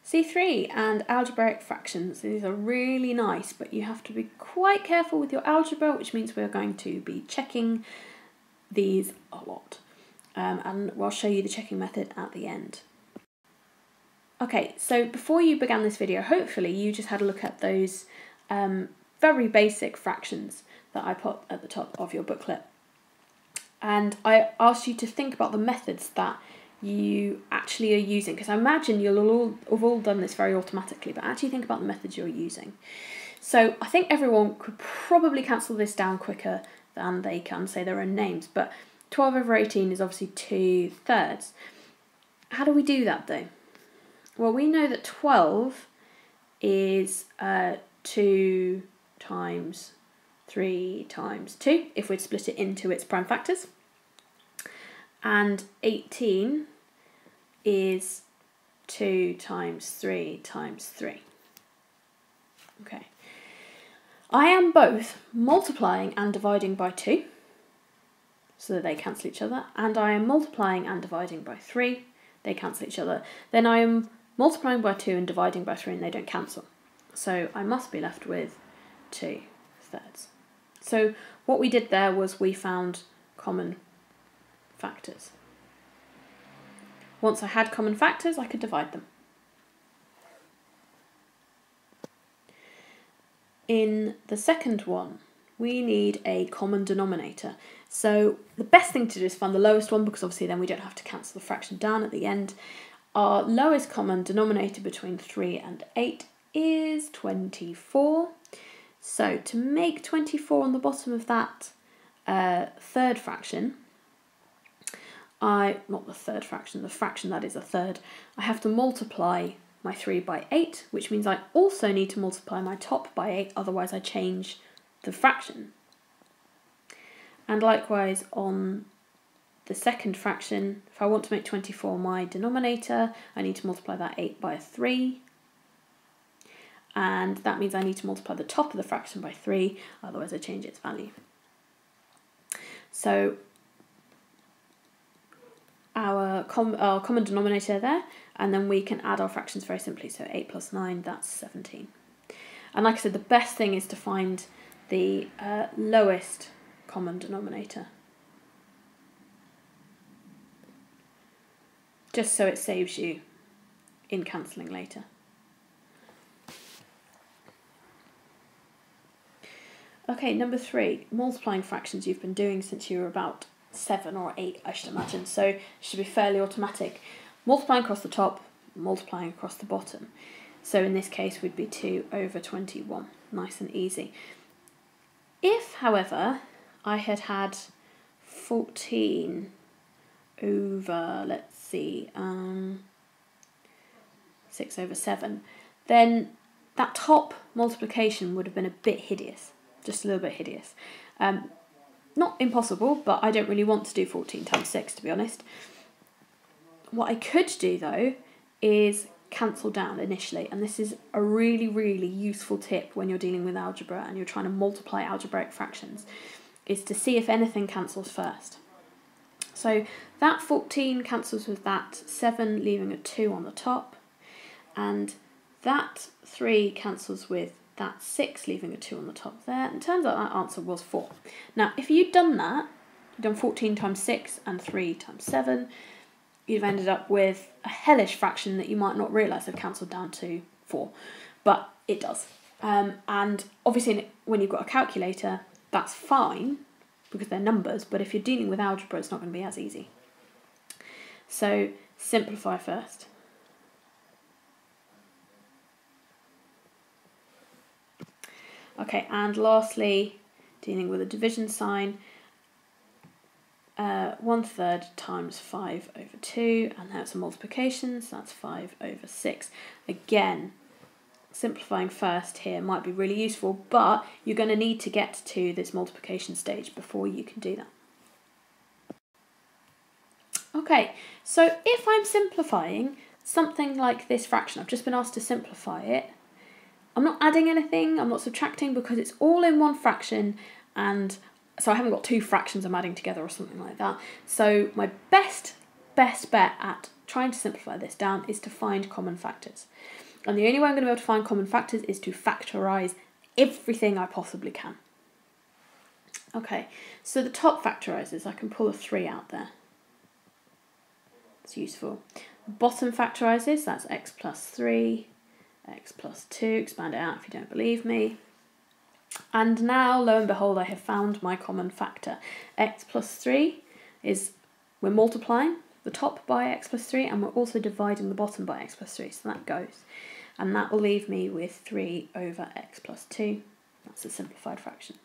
C3 and algebraic fractions. These are really nice, but you have to be quite careful with your algebra, which means we're going to be checking these a lot. And we'll show you the checking method at the end. Okay, so before you began this video, hopefully you just had a look at those very basic fractions that I put at the top of your booklet. And I asked you to think about the methods that you actually are using, because I imagine you'll all done this very automatically, but actually think about the methods you're using. So I think everyone could probably cancel this down quicker than they can say their own names, but 12 over 18 is obviously 2/3. How do we do that though? Well, we know that 12 is 2 times 3 times 2, if we'd split it into its prime factors. And 18 is 2 times 3 times 3. Okay. I am both multiplying and dividing by 2, so that they cancel each other, and I am multiplying and dividing by 3, they cancel each other. Then I am multiplying by 2 and dividing by 3 and they don't cancel. So I must be left with 2/3. So what we did there was we found common factors. Once I had common factors, I could divide them. In the second one, we need a common denominator. So the best thing to do is find the lowest one, because obviously then we don't have to cancel the fraction down at the end. Our lowest common denominator between 3 and 8 is 24. So to make 24 on the bottom of that third fraction, the fraction that is a third, I have to multiply my 3 by 8, which means I also need to multiply my top by 8, otherwise I change the fraction. And likewise on the second fraction, if I want to make 24 my denominator, I need to multiply that 8 by 3. And that means I need to multiply the top of the fraction by 3, otherwise I change its value. So our common denominator there, and then we can add our fractions very simply. So 8 plus 9, that's 17. And like I said, the best thing is to find the lowest common denominator, just so it saves you in cancelling later. Okay, number 3, multiplying fractions you've been doing since you were about 7 or 8, I should imagine, so it should be fairly automatic. Multiplying across the top, multiplying across the bottom. So in this case we'd be 2 over 21, nice and easy. If, however, I had 14 over, let's see, 6 over 7, then that top multiplication would have been a bit hideous, just a little bit hideous. Not impossible, but I don't really want to do 14 times 6, to be honest. What I could do, though, is cancel down initially, and this is a really, really useful tip when you're dealing with algebra and you're trying to multiply algebraic fractions, is to see if anything cancels first. So that 14 cancels with that 7, leaving a 2 on the top, and that 3 cancels with that 6, leaving a 2 on the top there, and it turns out that answer was 4. Now, if you'd done that, you'd done 14 times 6 and 3 times 7, you'd have ended up with a hellish fraction that you might not realise have cancelled down to 4, but it does. And obviously when you've got a calculator, that's fine, because they're numbers, but if you're dealing with algebra, it's not going to be as easy. So simplify first. Okay, and lastly, dealing with a division sign, 1/3 times 5 over 2, and that's a multiplication, so that's 5 over 6. Again, simplifying first here might be really useful, but you're going to need to get to this multiplication stage before you can do that. Okay, so if I'm simplifying something like this fraction, I've just been asked to simplify it, I'm not adding anything, I'm not subtracting, because it's all in one fraction, and so I haven't got two fractions I'm adding together or something like that. So my best bet at trying to simplify this down is to find common factors. And the only way I'm going to be able to find common factors is to factorise everything I possibly can. Okay, so the top factorises, I can pull a 3 out there. It's useful. Bottom factorises, that's x plus 3, x plus 2, expand it out if you don't believe me. And now, lo and behold, I have found my common factor. X plus 3 is, we're multiplying the top by x plus 3, and we're also dividing the bottom by x plus 3, so that goes. And that will leave me with 3 over x plus 2. That's a simplified fraction.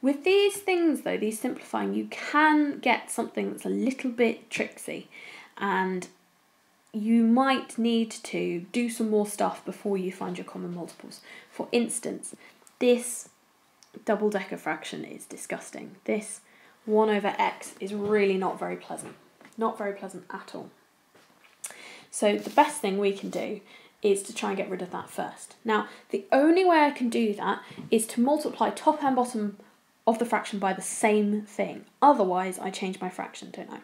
With these things though, these simplifying, you can get something that's a little bit tricksy, and you might need to do some more stuff before you find your common multiples. For instance, this double-decker fraction is disgusting. This 1 over x is really not very pleasant. Not very pleasant at all. So the best thing we can do is to try and get rid of that first. Now, the only way I can do that is to multiply top and bottom of the fraction by the same thing. Otherwise, I change my fraction, don't I?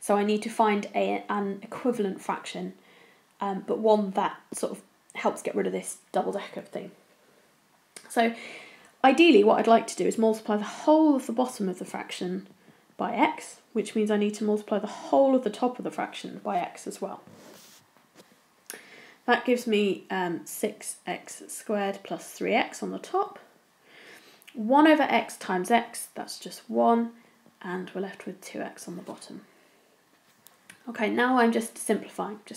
So I need to find an equivalent fraction, but one that sort of helps get rid of this double-decker thing. So ideally, what I'd like to do is multiply the whole of the bottom of the fraction by x, which means I need to multiply the whole of the top of the fraction by x as well. That gives me 6x squared plus 3x on the top. 1 over x times x, that's just 1, and we're left with 2x on the bottom. Okay, now I'm just simplifying. So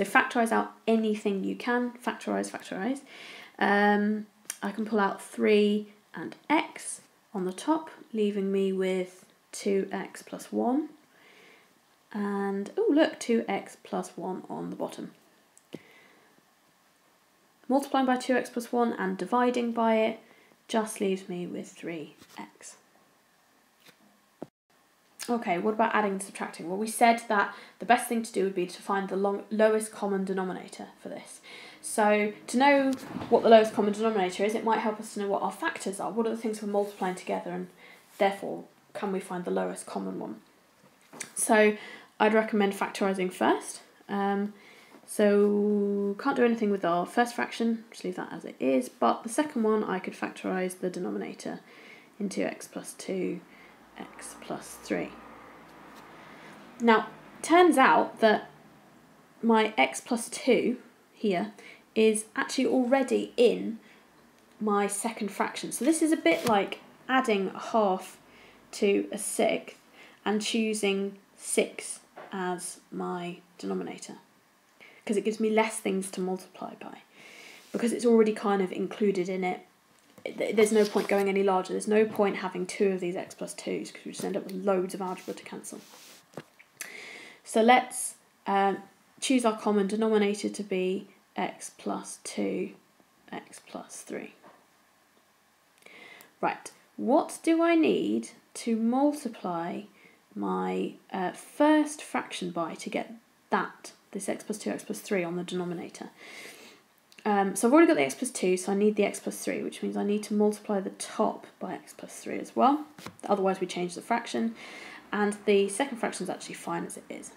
factorise out anything you can. Factorise. I can pull out 3 and x on the top, leaving me with 2x plus 1. And, oh look, 2x plus 1 on the bottom. Multiplying by 2x plus 1 and dividing by it just leaves me with 3x. Okay, what about adding and subtracting? Well, we said that the best thing to do would be to find the lowest common denominator for this. So to know what the lowest common denominator is, it might help us to know what our factors are. What are the things we're multiplying together, and therefore can we find the lowest common one? So I'd recommend factorising first. So can't do anything with our first fraction, just leave that as it is, but the second one I could factorise the denominator into x plus 2, x plus 3. Now, turns out that my x plus 2 here is actually already in my second fraction. So this is a bit like adding a half to a sixth and choosing 6 as my denominator, because it gives me less things to multiply by. Because it's already kind of included in it, there's no point going any larger. There's no point having 2 of these x plus 2s, because we just end up with loads of algebra to cancel. So let's choose our common denominator to be x plus 2, x plus 3. Right, what do I need to multiply my first fraction by to get this x plus 2, x plus 3 on the denominator? So I've already got the x plus 2, so I need the x plus 3, which means I need to multiply the top by x plus 3 as well. Otherwise we change the fraction, and the second fraction is actually fine as it is.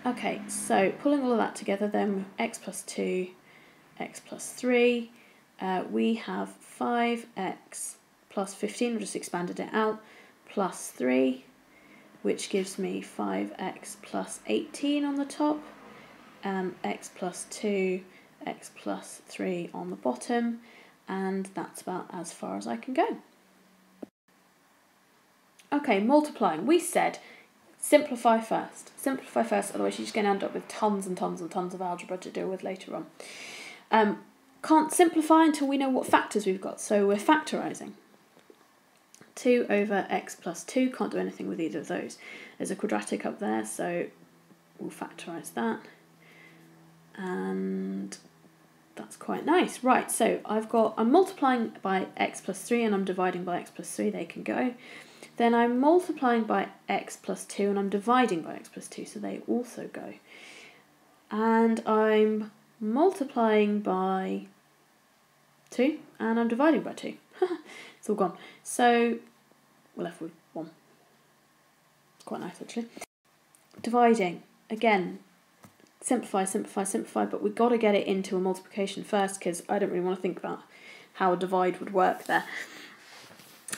Okay, so pulling all of that together then, x plus 2, x plus 3, we have 5x plus 15, I've just expanded it out, plus 3, which gives me 5x plus 18 on the top, x plus 2, x plus 3 on the bottom, and that's about as far as I can go. Okay, multiplying. We said simplify first, otherwise you're just going to end up with tons and tons and tons of algebra to deal with later on. Can't simplify until we know what factors we've got, so we're factorising. 2 over x plus 2, can't do anything with either of those. There's a quadratic up there, so we'll factorise that. And that's quite nice. Right, so I'm multiplying by x plus 3 and I'm dividing by x plus 3, they can go. Then I'm multiplying by x plus 2 and I'm dividing by x plus 2, so they also go. And I'm multiplying by 2 and I'm dividing by 2. It's all gone. So we're left with 1. It's quite nice actually. Dividing, again, simplify, simplify, simplify, but we've got to get it into a multiplication first because I don't really want to think about how a divide would work there.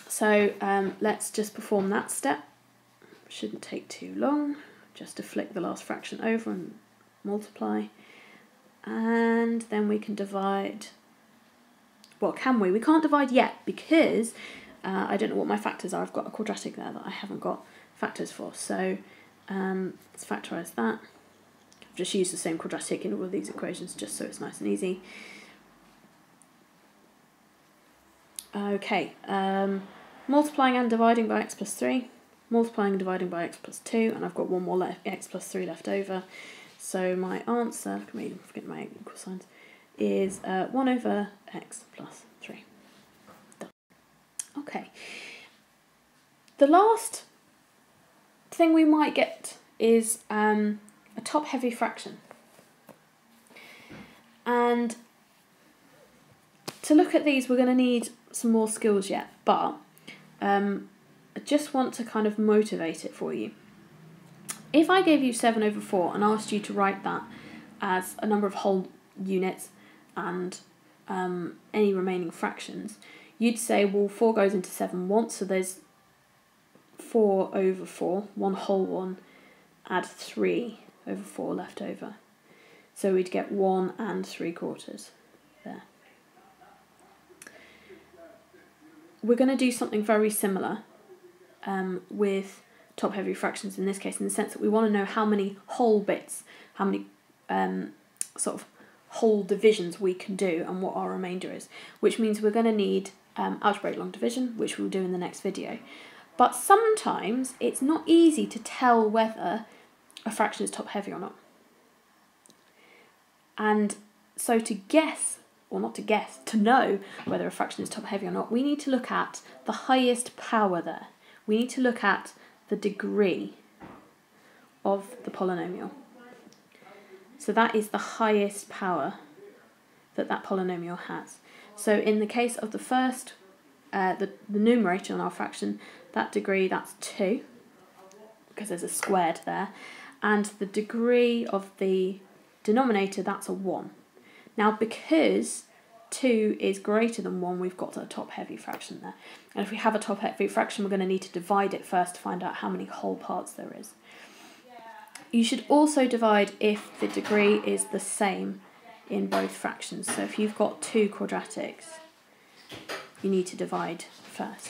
So let's just perform that step. Shouldn't take too long, just to flick the last fraction over and multiply. And then we can divide. Well, can we? We can't divide yet because I don't know what my factors are. I've got a quadratic there that I haven't got factors for. So let's factorise that. I've just used the same quadratic in all of these equations just so it's nice and easy. Okay, multiplying and dividing by x plus 3, multiplying and dividing by x plus 2, and I've got one more x plus 3 left over. So my answer, look at me, forget my equal signs, is 1 over x plus 3. Done. Okay. The last thing we might get is a top-heavy fraction. And to look at these, we're going to need some more skills yet, but I just want to kind of motivate it for you. If I gave you 7 over 4 and asked you to write that as a number of whole units and any remaining fractions, you'd say, well, 4 goes into 7 once, so there's 4 over 4, one whole one, add 3 over 4 left over. So we'd get 1 and 3/4 there. We're going to do something very similar with top-heavy fractions in this case, in the sense that we want to know how many whole bits, how many sort of whole divisions we can do and what our remainder is, which means we're going to need algebraic long division, which we'll do in the next video. But sometimes it's not easy to tell whether a fraction is top-heavy or not. And so to guess, or not to guess, to know whether a fraction is top-heavy or not, we need to look at the highest power there. We need to look at the degree of the polynomial. So that is the highest power that that polynomial has. So in the case of the first, the numerator on our fraction, that degree, that's 2, because there's a squared there, and the degree of the denominator, that's a 1. Now, because 2 is greater than 1, we've got a top-heavy fraction there. And if we have a top-heavy fraction, we're going to need to divide it first to find out how many whole parts there is. You should also divide if the degree is the same in both fractions. So if you've got 2 quadratics, you need to divide first.